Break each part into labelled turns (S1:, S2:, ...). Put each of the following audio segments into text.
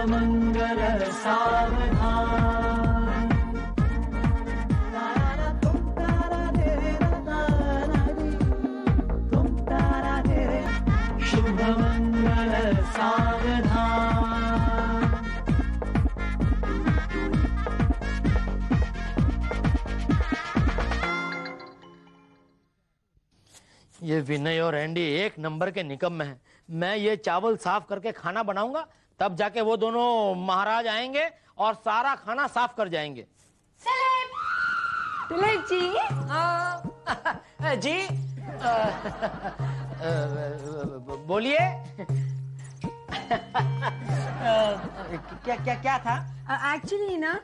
S1: मंगल सावधान। शुभ मंगल सावधान।
S2: ये विनय और एंडी एक नंबर के निकम्मे हैं। मैं ये चावल साफ करके खाना बनाऊंगा, तब जाके वो दोनों महाराज आएंगे और सारा खाना साफ कर जाएंगे।
S3: दिलीप जी।
S2: जी बोलिए। क्या क्या क्या था?
S3: एक्चुअली ना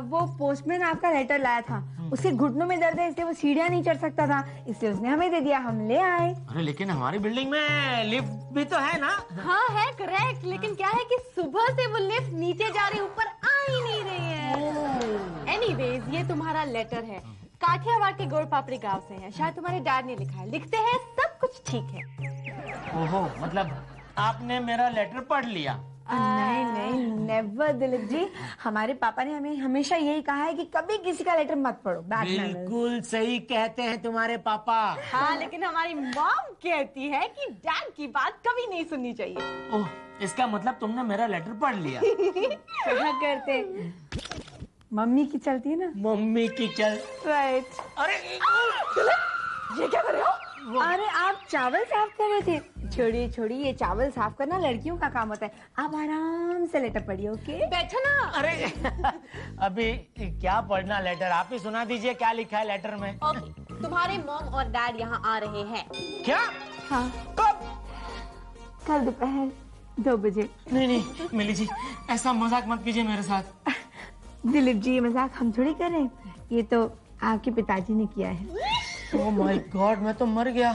S3: वो पोस्टमैन आपका लेटर लाया था, उसके घुटनों में दर्द है इसलिए वो सीढ़ियाँ नहीं चढ़ सकता था, इसलिए उसने हमें दे दिया, हम ले आए।
S2: अरे लेकिन हमारी बिल्डिंग में लिफ्ट भी तो है ना?
S4: हाँ है, करेक्ट, लेकिन क्या है कि सुबह से वो लिफ्ट नीचे जा रही, ऊपर आ ही नहीं रही है। एनीवेज ये तुम्हारा लेटर है, काठियावाड़ के गोड़ पापड़ी गांव से है, शायद तुम्हारे डैड ने लिखा है। लिखते हैं सब कुछ ठीक है।
S2: ओहो, मतलब आपने मेरा लेटर पढ़ लिया?
S3: नहीं नहीं, नेवर दिलीप जी, हमारे पापा ने हमें हमेशा यही कहा है कि कभी किसी का लेटर मत पढ़ो।
S2: बिल्कुल सही कहते हैं तुम्हारे पापा।
S4: हाँ, लेकिन हमारी मॉम कहती है कि डैड की बात कभी नहीं सुननी चाहिए।
S2: ओह, इसका मतलब तुमने मेरा लेटर पढ़ लिया।
S3: क्या करते, मम्मी की चलती है ना।
S2: मम्मी की चल।
S3: राइट।
S2: अरे
S3: ये क्या कर रहे हो? अरे आप चावल साफ कर रहे थे। छोड़िए छोड़िए, ये चावल साफ करना लड़कियों का काम होता है। आप आराम से लेटर पढ़िए, ओके?
S4: बैठो ना।
S2: अरे अभी क्या पढ़ना लेटर, आप ही सुना दीजिए क्या लिखा है लेटर में।
S4: ओके, तुम्हारे मॉम और डैड यहाँ आ रहे हैं।
S2: क्या?
S3: हाँ,
S2: कब?
S3: कल दोपहर 2 बजे।
S2: नहीं नहीं मिली जी, ऐसा मजाक मत कीजिए मेरे साथ।
S3: दिलीप जी, ये मजाक हम थोड़ी कर रहे हैं, ये तो आपके पिताजी ने किया है।
S2: ओह माय गॉड, मैं तो मर गया।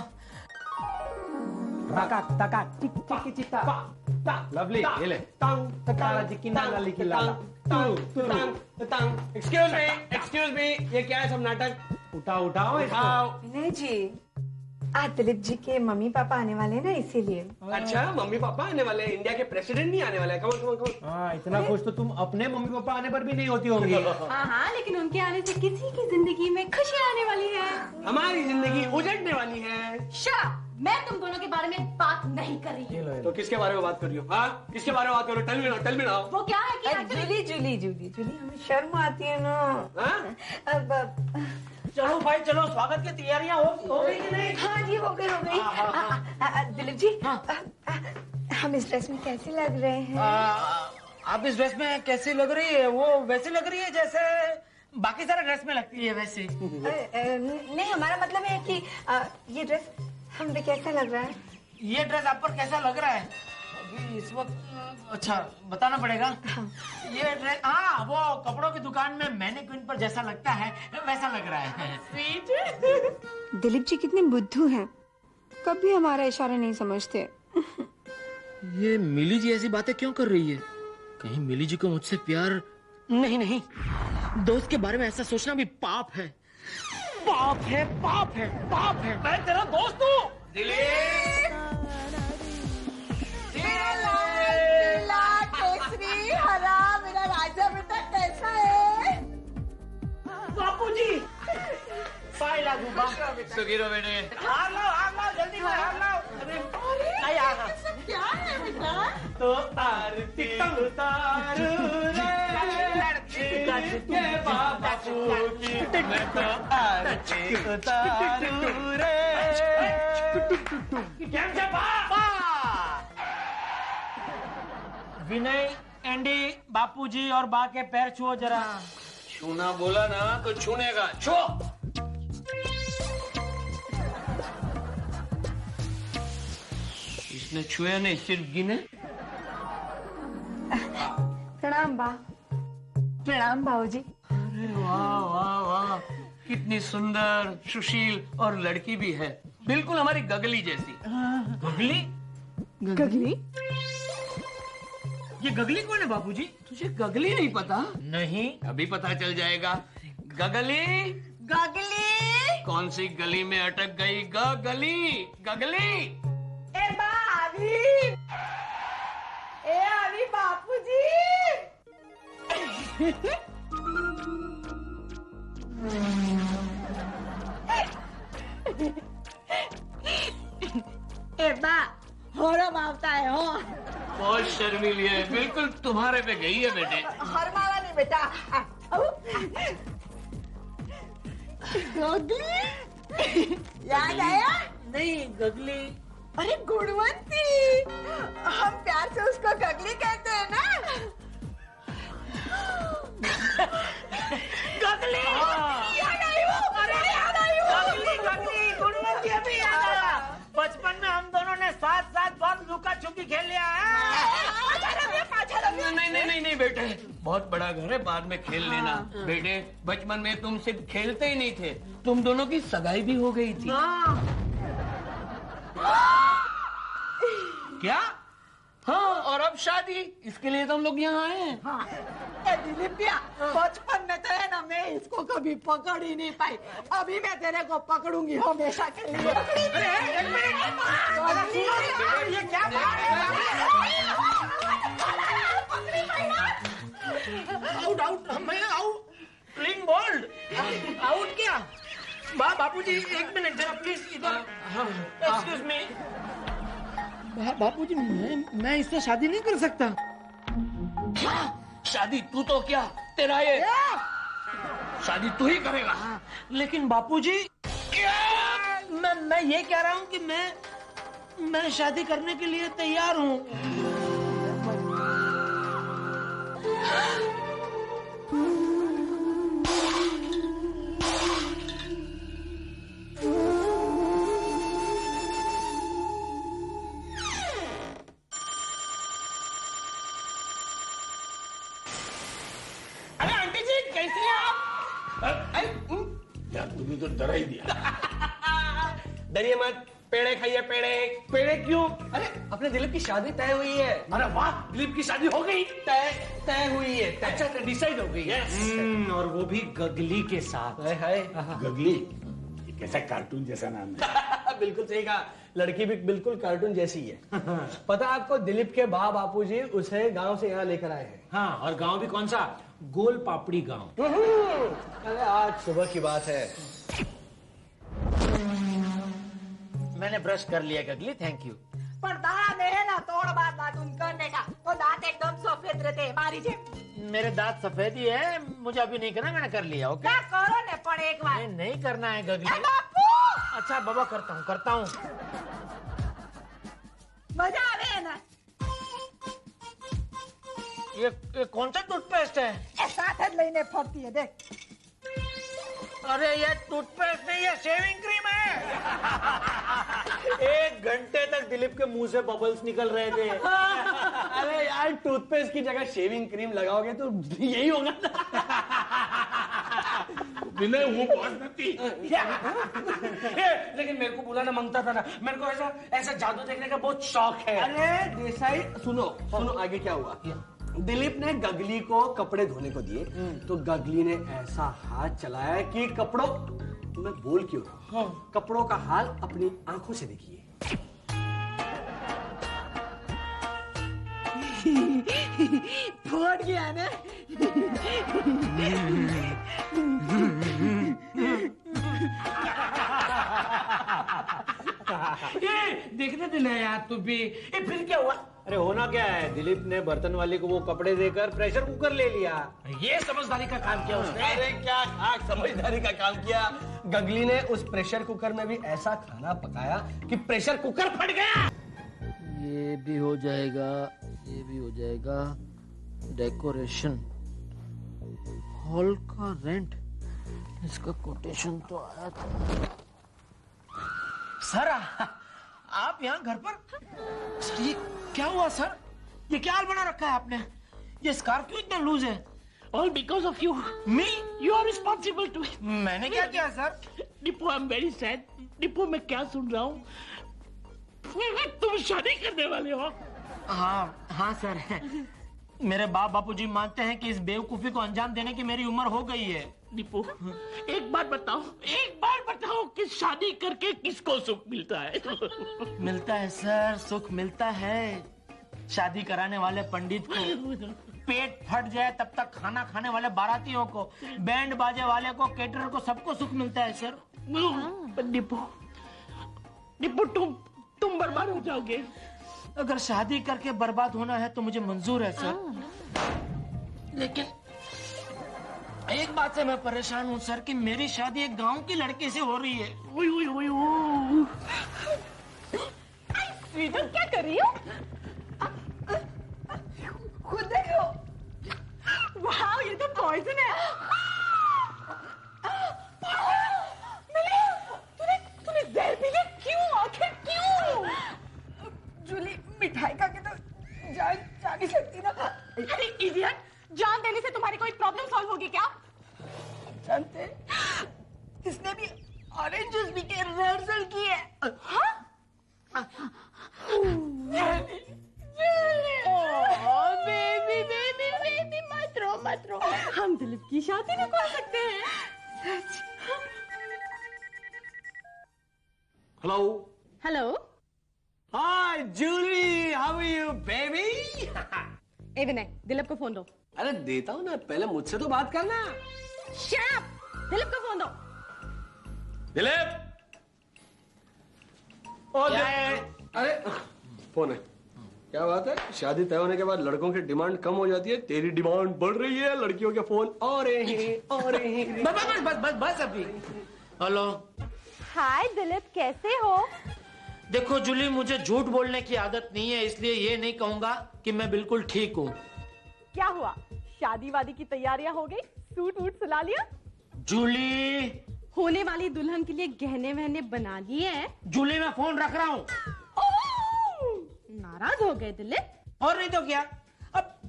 S5: लवली, ये ले। एक्सक्यूज मी, ये क्या है सब नाटक? उठाओ इसको।
S3: विनय जी, आज दिलीप जी के मम्मी पापा आने वाले हैं ना, इसीलिए।
S5: अच्छा, मम्मी पापा आने वाले हैं, इंडिया के प्रेसिडेंट नहीं आने वाले हैं। कम।
S6: हाँ, इतना खुश तो तुम अपने मम्मी पापा आने पर भी नहीं होती होंगी।
S4: हाँ हाँ, लेकिन उनके आने से किसी की जिंदगी में खुशी आने वाली है।
S5: हमारी जिंदगी उजड़ने वाली है।
S4: शट, मैं तुम दोनों के बारे में बात नहीं कर रही।
S5: तो किसके बारे में बात कर रही हो? हाँ, किसके बारे में बात कर रही हो? Tell me now.
S4: वो क्या है कि
S3: जूली जूली जूली जूली, हमें शर्म आती है ना। अब
S2: चलो भाई चलो, स्वागत की तैयारियां हो गई कि नहीं?
S3: हाँ जी, हो गई। दिलीप जी, हम इस ड्रेस में कैसे लग रहे हैं?
S2: आप इस ड्रेस में कैसी लग रही है? वो वैसी लग रही है जैसे बाकी सारे ड्रेस में लगती है वैसे।
S3: नहीं, हमारा मतलब है कि ये ड्रेस हम पे कैसा लग रहा है?
S2: ये ड्रेस आप पर कैसा लग रहा है अभी इस वक्त? अच्छा बताना पड़ेगा। ये ड्रेस, हाँ, वो कपड़ों की दुकान में मैनेक्विन पर जैसा लगता है वैसा लग रहा है। स्वीट।
S3: दिलीप जी कितने बुद्धू हैं, कभी हमारा इशारा नहीं समझते।
S2: ये मिली जी ऐसी बातें क्यों कर रही है? कहीं मिली जी को मुझसे प्यार? नहीं नहीं, दोस्त के बारे में ऐसा सोचना भी पाप है। पाप है, पाप है, पाप है। मैं तेरा दोस्त हूँ।
S3: केसरी हरा मेरा राजा बेटा कैसा है?
S2: बापूजी, पाई लागू बा।
S5: सुखीरो बेटे।
S2: हार लो जल्दी में हार लो। अरे आया
S3: क्या है बेटा?
S5: तो आरती उतारू रे बापू की, मैं तो आरती उतारू रे।
S2: विनय, एंडी, बापूजी और बा के पैर छुओ जरा।
S5: छूना बोला ना तो छूनेगा। छो। इसने छुए नहीं, सिर्फ गिने।
S3: प्रणाम बा। प्रणाम बाबूजी।
S5: अरे वाह वाह वाह, कितनी सुंदर, सुशील और लड़की भी है, बिल्कुल हमारी गगली जैसी।
S2: गगली?
S3: गगली?
S2: ये गगली कौन है बापूजी?
S5: तुझे गगली नहीं पता?
S2: नहीं।
S5: अभी पता चल जाएगा। गगली,
S3: गगली
S5: कौन सी गली में अटक गई? गगली, गगली।
S3: ए बाबी, ए अभी बापूजी। ए बा होरम आवता है हो।
S5: बहुत शर्मीली है, बिल्कुल तुम्हारे पे गई है बेटे।
S3: हरमावा नहीं बेटा। गगली याद आया?
S2: नहीं गगली।
S3: अरे गुणवंती, हम प्यार से उसको गगली कहते हैं ना।
S2: गगली
S3: याद आई वो, अरे याद आई वो।
S2: गगली गगली गुणवंती अभी याद आया। बचपन में हम दोनों ने साथ साथ बहुत लुका छुपी खेल लिया है।
S5: नहीं बेटे, बहुत बड़ा घर है, बाद में खेल लेना। बेटे बचपन में तुम सिर्फ खेलते ही नहीं थे, तुम दोनों की सगाई भी हो गई थी। क्या? हाँ, और अब शादी, इसके लिए तो हम लोग यहाँ आए हैं।
S3: दिलीपिया, बचपन में तो है ना, मैं इसको कभी पकड़ ही नहीं पाई। अभी मैं तेरे को पकड़ूंगी हमेशा के लिए।
S2: ये क्या बात है? आउट आउट, मैं आउट, प्लेइंग बोल्ड, आउट क्या? बापूजी एक मिनट जरा प्लीज इधर। Excuse me. बापूजी मैं इससे शादी नहीं कर सकता।
S5: क्या? शादी तू तो क्या, तेरा ये शादी तू ही करेगा।
S2: लेकिन बापूजी मैं ये कह रहा हूँ कि मैं शादी करने के लिए तैयार हूँ।
S7: तूने तो डरा ही दिया।
S6: डरिए मत, पेड़े खाइए पेड़े।
S7: पेड़े क्यों?
S6: अरे अपने दिलीप की शादी तय हुई है।
S7: अरे वाह, दिलीप की शादी हो गई।
S6: तय हुई है।
S7: अच्छा डिसाइड हो गई है।
S6: और वो भी गगली के साथ। हाय
S7: गगली, ये कैसा कार्टून जैसा नाम है।
S6: बिल्कुल सही कहा, लड़की भी बिल्कुल कार्टून जैसी है। पता आपको, दिलीप के बापू जी उसे गांव से यहाँ लेकर आए हैं।
S8: हाँ, और गांव भी कौन सा? गोल पापड़ी गांव।
S6: अरे आज सुबह की बात है।
S2: मैंने ब्रश कर लिया गगली, थैंक यू।
S3: पर दादा है ना तोड़ बात बातून करने का, तो दांत एकदम सफेद रहते हैं मारी जे।
S2: मेरे दांत सफेद ही है, मुझे अभी नहीं करना, मैंने कर लिया। ओके,
S3: क्या करो ने पड़े एक बार।
S2: नहीं करना है गगली।
S3: बापू
S2: अच्छा बाबा, करता हूँ।
S3: मजा आ रहा है ना।
S2: ये कौन सा टूथपेस्ट है?
S3: साथ लेने फरती है देख।
S2: अरे ये टूथपेस्ट नहीं, ये शेविंग क्रीम है।
S6: 1 घंटे तक दिलीप के मुंह से बबल्स निकल रहे थे। अरे यार, टूथपेस्ट की जगह शेविंग क्रीम लगाओगे तो यही होगा ना।
S7: विनय वो बहुत नती।
S8: लेकिन मेरे को बुलाना मांगता था ना, मेरे को ऐसा जादू देखने का बहुत शौक है।
S6: अरे देसाई, सुनो आगे क्या हुआ। दिलीप ने गगली को कपड़े धोने को दिए, तो गगली ने ऐसा हाथ चलाया कि कपड़ों, मैं बोल क्यों रहा हूं, कपड़ों का हाल अपनी आंखों से देखिए।
S3: फट गया ना।
S8: देखने देना यार तू भी। फिर क्या हुआ?
S6: अरे होना क्या है, दिलीप ने बर्तन वाले को वो कपड़े देकर प्रेशर कुकर ले लिया।
S8: ये समझदारी का काम किया उसने।
S6: अरे क्या समझदारी का काम किया। गगली ने उस प्रेशर कुकर में भी ऐसा खाना पकाया कि प्रेशर कुकर फट गया।
S2: ये भी हो जाएगा, ये भी हो जाएगा। डेकोरेशन, हॉल का रेंट, इसका कोटेशन तो आया था। सर आप यहाँ घर पर? सर ये क्या हुआ सर? ये क्या हाल बना रखा है आपने? ये स्कार्फ क्यों इतना लूज है?
S5: All because of you.
S2: Me?
S5: You are responsible to it.
S2: मैंने क्या किया sir?
S5: Depot, I'm very sad. Depot मैं क्या सुन रहा हूँ? तुम शादी करने वाले हो?
S2: हाँ सर। मेरे बापूजी मानते हैं कि इस बेवकूफी को अंजाम देने की मेरी उम्र हो गई है।
S5: डिपो, एक बार बताओ कि शादी करके किसको सुख मिलता है?
S2: मिलता है सर, सुख मिलता है शादी कराने वाले पंडित को। पेट फट जाए तब तक खाना खाने वाले बारातियों को, बैंड बाजे वाले को, केटरर को, सबको सुख मिलता है सर।
S5: डिप्पू तुम बर्बाद हो जाओगे।
S2: अगर शादी करके बर्बाद होना है तो मुझे मंजूर है सर, लेकिन एक बात से मैं परेशान हूँ सर कि मेरी शादी एक गांव की लड़की से हो रही है।
S4: स्वीटन क्या कर रही हो?
S3: खुद देखो।
S4: वाह, ये तो पॉइजन है। तूने जहर पी लिया? क्यों? आखिर क्यों?
S3: जूली, मिठाई खा के तो जान जा नहीं सकती ना।
S4: अरे इडियट, जान देने से तुम्हारी कोई प्रॉब्लम सॉल्व होगी क्या?
S3: जानते, इसने भी ऑरेंज जूस पी के रिहर्सल की है।
S4: हाँ? बेबी मत रो। हम दिलीप की शादी में कर सकते हैं।
S6: Hello.
S4: Hello.
S6: Hi Julie, how are you baby?
S4: ए विनय, दिलीप को फोन दो।
S6: अरे देता हूँ ना, पहले मुझसे तो बात करना।
S4: Shut up! दिलीप को फोन दो।
S6: दिलीप। अरे फोन है। क्या बात है? शादी तय होने के बाद लड़कों की डिमांड कम हो जाती है, तेरी डिमांड बढ़ रही है। लड़कियों के फोन आ रहे हैं।
S2: बस अभी। हेलो।
S4: हाय दिलीप, कैसे हो?
S2: देखो जूली, मुझे झूठ बोलने की आदत नहीं है, इसलिए ये नहीं कहूंगा कि मैं बिल्कुल ठीक हूँ।
S4: क्या हुआ? शादी वादी की तैयारियां हो गई? सूट वूट सिला लिया?
S2: जूली।
S4: होने वाली दुल्हन के लिए गहने वहने बना लिए हैं?
S2: जूली, मैं फोन रख रहा हूँ।
S4: नाराज हो गए दिलीप?
S2: और नहीं तो क्या। अब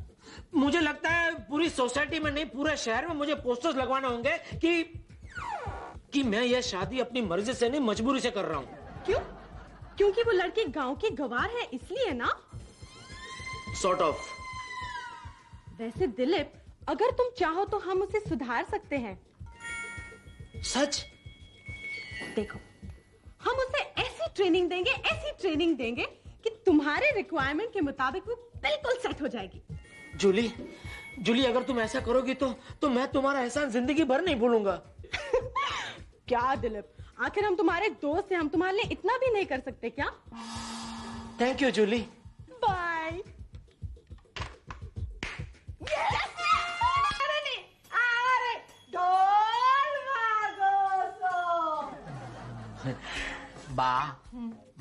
S2: मुझे लगता है पूरी सोसाइटी में नहीं, पूरे शहर में मुझे पोस्टर्स लगवाने होंगे कि मैं ये शादी अपनी मर्जी से नहीं, मजबूरी से कर रहा हूँ।
S4: क्यों? क्योंकि वो लड़की गांव की गवार है, इसलिए ना?
S2: Sort of.
S4: वैसे दिलीप, अगर तुम चाहो तो हम उसे सुधार सकते हैं।
S2: सच?
S4: देखो, हम उसे ऐसी ट्रेनिंग देंगे कि तुम्हारे रिक्वायरमेंट के मुताबिक वो बिल्कुल सेट हो जाएगी।
S2: जूली, अगर तुम ऐसा करोगी तो मैं तुम्हारा एहसान जिंदगी भर नहीं भूलूंगा।
S4: क्या दिलीप, आखिर हम तुम्हारे दोस्त हैं, हम तुम्हारे लिए इतना भी नहीं कर सकते क्या?
S2: Thank you Julie.
S4: बाय।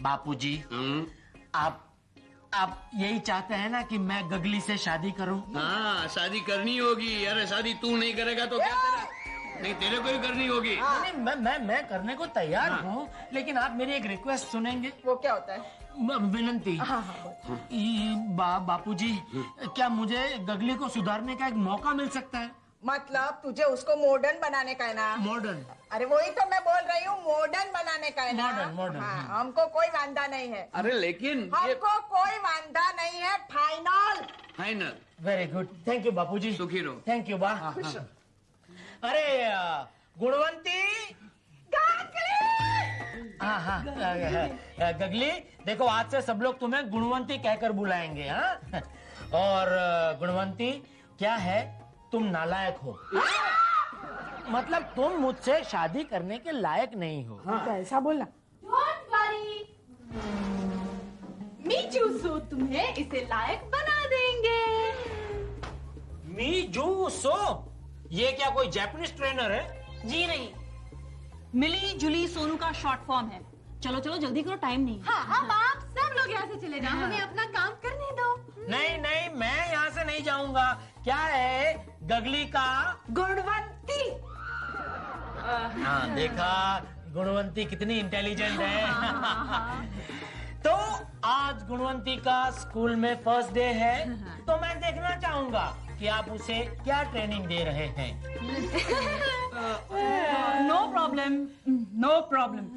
S2: बापूजी, आप यही चाहते हैं ना कि मैं गगली से शादी करूं?
S5: हाँ, शादी करनी होगी। अरे शादी तू नहीं करेगा तो क्या तेरा? नहीं, तेरे को ही करनी होगी।
S2: नहीं, मैं करने को तैयार हूँ, लेकिन आप मेरी एक रिक्वेस्ट सुनेंगे?
S3: वो क्या होता है?
S2: विनंती। बापूजी, क्या मुझे गगली को सुधारने का एक मौका मिल सकता है?
S3: मतलब तुझे उसको मॉडर्न बनाने का है ना?
S2: मॉडर्न?
S3: अरे वही तो मैं बोल रही हूँ, मॉडर्न बनाने का है ना?
S2: मॉडर्न।
S3: हाँ, हमको कोई वांदा नहीं है।
S6: अरे लेकिन
S3: हमको कोई वांदा नहीं है।
S5: Final.
S2: Very good, thank you बापूजी।
S5: सुखी रहो।
S2: थैंक यू बा। अरे गुणवंती। हाँ, गगली, देखो आज से सब लोग तुम्हें गुणवंती कहकर बुलाएंगे। हाँ, और गुणवंती, क्या है, तुम नालायक हो। मतलब तुम मुझसे शादी करने के लायक नहीं हो।
S3: तो ऐसा बोलना।
S4: Don't worry, मीचूसो तुम्हें इसे लायक बना देंगे।
S2: मीजूसो? ये क्या कोई जापानीज ट्रेनर है?
S9: जी नहीं, मिली जुली सोनू का शॉर्ट फॉर्म है। चलो जल्दी करो, टाइम नहीं।
S4: हाँ, अब आप सब लोग यहाँ से चले जाओ, हमें अपना काम करने दो।
S2: नहीं, मैं यहाँ से नहीं जाऊंगा। क्या है गगली का?
S3: गुणवंती।
S2: हाँ, देखा गुणवंती कितनी इंटेलिजेंट है। तो आज गुणवंती का स्कूल में फर्स्ट डे है, तो मैं देखना चाहूंगा कि आप उसे क्या ट्रेनिंग दे रहे हैं।
S9: No problem.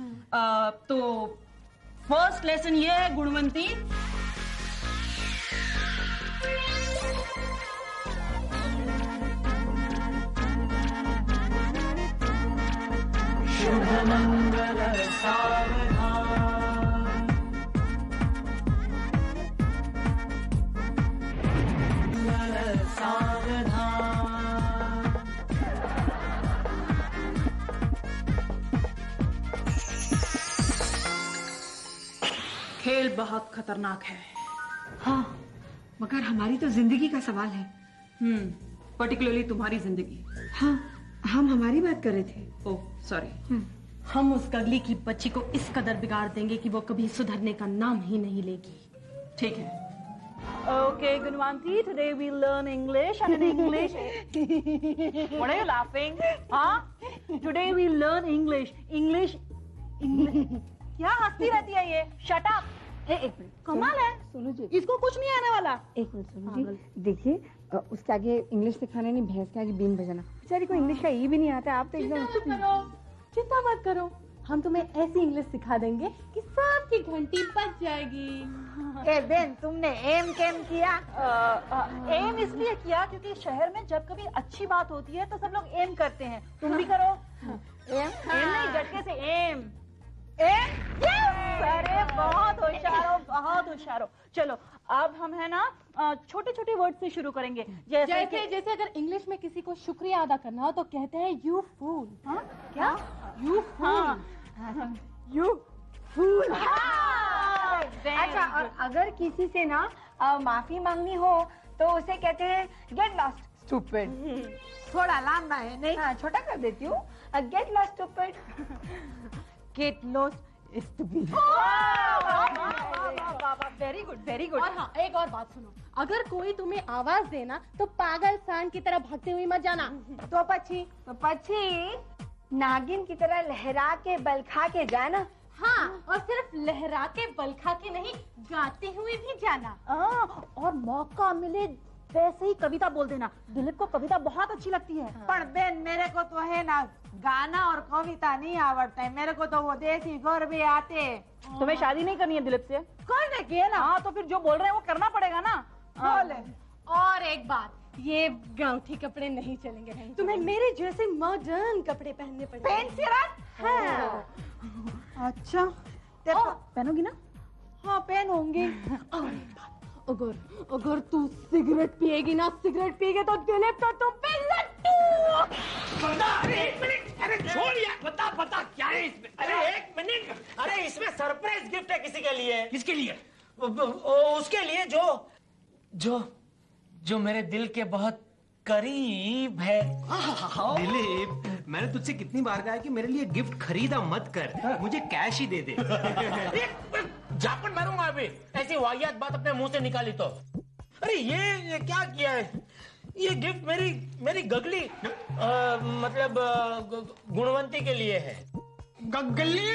S9: तो फर्स्ट लेसन ये है गुणवंती,
S1: शुभ मंगल सावधान।
S9: खेल बहुत खतरनाक है।
S3: हाँ, मगर हमारी तो जिंदगी का सवाल है।
S9: पर्टिकुलरली तुम्हारी जिंदगी।
S3: हाँ, हम हमारी बात कर रहे थे।
S9: Oh sorry.
S4: हम उस गगली की बच्ची को इस कदर बिगाड़ देंगे कि वो कभी सुधरने का नाम ही नहीं लेगी।
S9: ठीक है। Okay, Gunwanti, today we learn English and in English. What are you laughing? Huh? Today we learn English. English. क्या हंसती रहती है ये? Shut up.
S3: एक मिनट,
S9: कमाल है।
S3: सोनू जी,
S9: इसको कुछ नहीं आने वाला।
S3: एक मिनट सोनू जी, देखिए उसके आगे इंग्लिश सिखाना नहीं, भैंस के आगे बीन बजाना। बेचारी को इंग्लिश का ई भी नहीं आता, आप तो एकदम।
S4: चिंता मत करो, हम तुम्हें ऐसी इंग्लिश सिखा देंगे कि सबकी घंटी बज जाएगी।
S3: ए बेन, तुमने एम केम किया?
S9: एम इसलिए किया क्योंकि शहर में जब कभी अच्छी बात होती है तो सब लोग एम करते हैं। तुम भी करो।
S3: एम
S9: एम नहीं, झटके से एम। एम। अरे बहुत होशियार हो, बहुत होशियार हो। चलो अब हम है ना छोटे छोटे वर्ड से शुरू करेंगे।
S4: जैसे अगर इंग्लिश में किसी को शुक्रिया अदा करना हो तो कहते हैं यू फूल।
S9: हाँ? क्या?
S4: You fool.
S3: You fool.
S9: Very
S3: अच्छा, और अगर किसी से ना माफी मांगनी हो तो उसे कहते हैं गेट लॉस्ट स्टूपिड। थोड़ा लंबा है नहीं? हाँ, छोटा कर देती हूँ। Get lost stupid. Get lost stupid.
S9: Very good, very good.
S4: और हाँ, एक और बात सुनो, अगर कोई तुम्हें आवाज देना तो पागल सांड की तरह भागते हुए मत जाना।
S3: तो पक्षी नागिन की तरह लहरा के बल खा के जाना।
S4: हाँ, और सिर्फ लहरा के बल खा के नहीं, गाते हुए भी जाना।
S9: और मौका मिले वैसे ही कविता बोल देना। दिलीप को कविता बहुत अच्छी लगती है।
S3: पर बेन, मेरे को तो है ना गाना और कविता नहीं आवड़ता है, मेरे को तो वो देसी गौर भी आते।
S9: तुम्हें शादी नहीं करनी है दिलीप से?
S3: करने की है ना।
S9: हाँ, तो फिर जो बोल रहे हैं वो करना पड़ेगा ना।
S3: बोले।
S4: और एक बात, ये गाँठी कपड़े नहीं चलेंगे, तुम्हें मेरे जैसे मॉडर्न कपड़े पहनने पड़ेंगे।
S3: फैंसी रंग?
S4: हाँ।
S9: अच्छा, पहनोगी ना?
S3: हाँ, पहनूंगी।
S4: और एक बात, अगर तू सिगरेट पिएगी ना, सिगरेट पिएगी तो दिलीप तो तुम पे लट्टू।
S8: अरे एक मिनट, अरे छोड़ यार, बता क्या है इसमें? अरे एक मिनट, अरे इसमें सरप्राइज गिफ्ट है किसी के लिए। किसके लिए? उसके लिए जो मेरे दिल के बहुत करीब है।
S6: दिलीप, मैंने तुझसे कितनी बार कहा है कि मेरे लिए गिफ्ट खरीदा मत कर, मुझे कैश ही दे दे।
S8: झापड़ मारूंगा अभी, ऐसी वाहियात बात अपने मुंह से निकाली तो। अरे ये क्या किया है? ये गिफ्ट मेरी गगली मतलब गुणवंती के लिए है।
S6: गगली,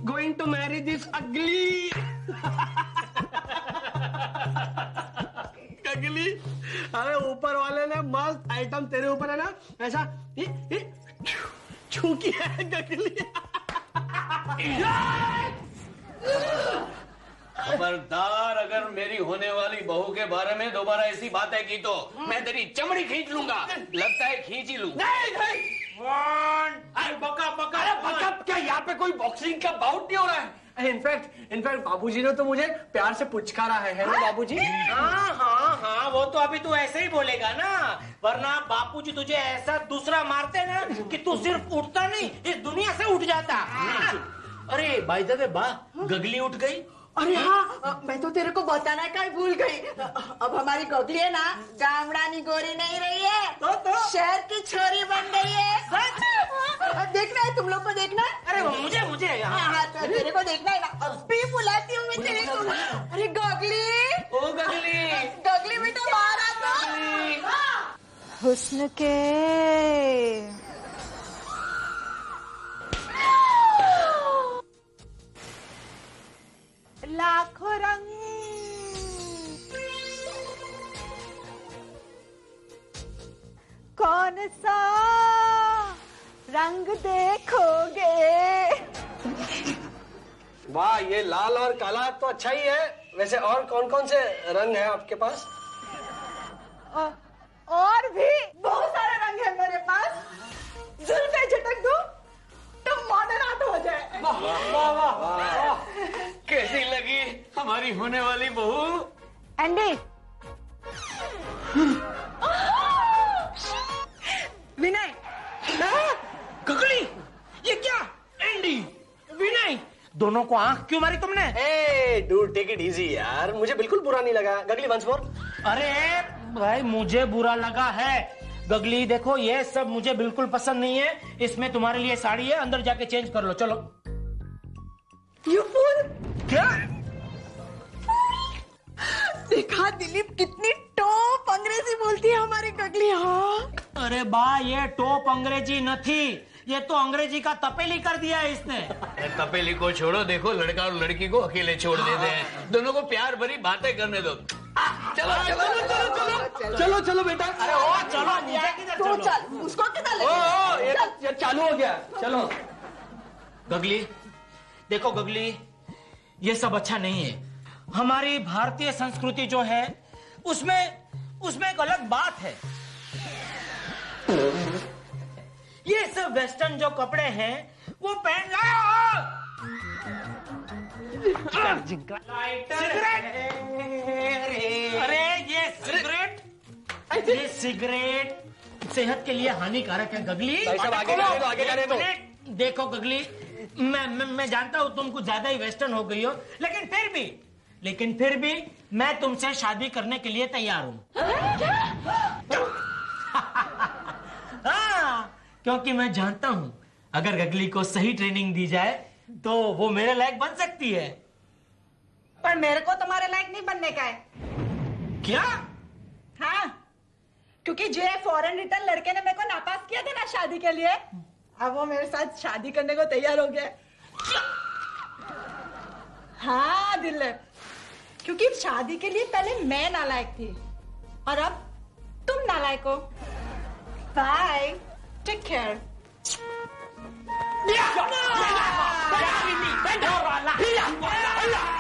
S6: गोइंग टू मैरी दिस अगली। गगली, अरे ऊपर वाले ने मस्त आइटम तेरे ऊपर है ना, ऐसा छू किया है गगली।
S5: खबरदार, अगर मेरी होने वाली बहू के बारे में दोबारा ऐसी बातें की तो मैं तेरी चमड़ी खींच लूंगा। लगता है खींच ही लूं।
S8: नहीं। अरे बका क्या यहाँ पे कोई बॉक्सिंग का बाउट नहीं हो रहा है?
S6: इनफैक्ट बाबूजी ने तो मुझे प्यार से पुचकारा है ना बाबूजी?
S8: हाँ, वो तो अभी तू ऐसे ही बोलेगा ना, वरना बापूजी तुझे ऐसा दूसरा मारते ना कि तू सिर्फ उठता नहीं, इस दुनिया से उठ जाता। अरे बाय द वे, गगली उठ गई।
S3: अरे हाँ, मैं तो तेरे को बताना का ही भूल गई। अब हमारी गगली है ना, गामड़ानी गोरी नहीं रही है, तो शहर की छोरी बन गई है। देखना है, तुम लोग को देखना है।
S8: अरे मुझे
S3: हाँ, तो तेरे को देखना है ना, भी बुलाती हूँ मैं तेरे को। अरे गगली,
S8: ओ गगली
S3: बेटा बाहर आ तो। हुस्न के लाखों रंग, कौन सा रंग देखोगे?
S6: वाह, ये लाल और काला तो अच्छा ही है। वैसे और कौन कौन से रंग हैं आपके पास?
S3: और भी बहुत सारे रंग है मेरे पास। जुल्फे झटक दूं तो मॉडर्न आर्ट हो जाए।
S8: वाह। कैसी लगी हमारी होने वाली बहू?
S3: एंडी, विनय,
S8: गगली, ये क्या? एंडी, विनय, दोनों को आंख क्यों मारी तुमने?
S6: ए डूड टेक इट इजी यार, मुझे बिल्कुल बुरा नहीं लगा। गगली वंस मोर।
S8: अरे भाई मुझे बुरा लगा है। गगली देखो ये सब मुझे बिल्कुल पसंद नहीं है। इसमें तुम्हारे लिए साड़ी है, अंदर जाके चेंज कर लो। चलो।
S3: You fool.
S8: क्या?
S3: देखा दिलीप कितनी टॉप अंग्रेजी बोलती है हमारी गगली। हाँ
S8: अरे बा ये टॉप अंग्रेजी नहीं, ये तो अंग्रेजी का तपेली कर दिया है इसने।
S5: तपेली को छोड़ो, देखो लड़का और लड़की को अकेले छोड़ देते हैं, दोनों को प्यार भरी बातें करने दो। चलो चलो चलो चलो
S6: चलो चलो बेटा।
S8: अरे ओ चलो नीचे किधर
S3: तो
S8: चलो।
S3: चल उसको किधर ले
S6: ये चालू हो गया। चलो
S8: गगली देखो गगली, ये सब अच्छा नहीं है। हमारी भारतीय संस्कृति जो है उसमें एक अलग बात है। ये सब वेस्टर्न जो कपड़े हैं वो पहन अरे ये सिगरेट सेहत के लिए हानिकारक है गगली।
S6: भाई साहब, आगे जाने दो, आगे जाने दो।
S8: देखो गगली, मैं जानता हूं तुम कुछ ज्यादा ही वेस्टर्न हो गई हो, लेकिन फिर भी मैं तुमसे शादी करने के लिए तैयार हूं। हाँ, क्योंकि मैं जानता हूं अगर गगली को सही ट्रेनिंग दी जाए तो वो मेरे लायक बन सकती है।
S3: पर मेरे को तुम्हारे लायक नहीं बनने का है।
S8: क्या?
S3: हाँ, क्योंकि जो फॉरेन रिटर्न लड़के ने मेरे को नापास किया था ना शादी के लिए, अब वो मेरे साथ शादी करने को तैयार हो गया। हाँ दिलीप, क्योंकि शादी के लिए पहले मैं नालायक थी और अब तुम नालायक हो। Bye, take care.
S8: Yeah!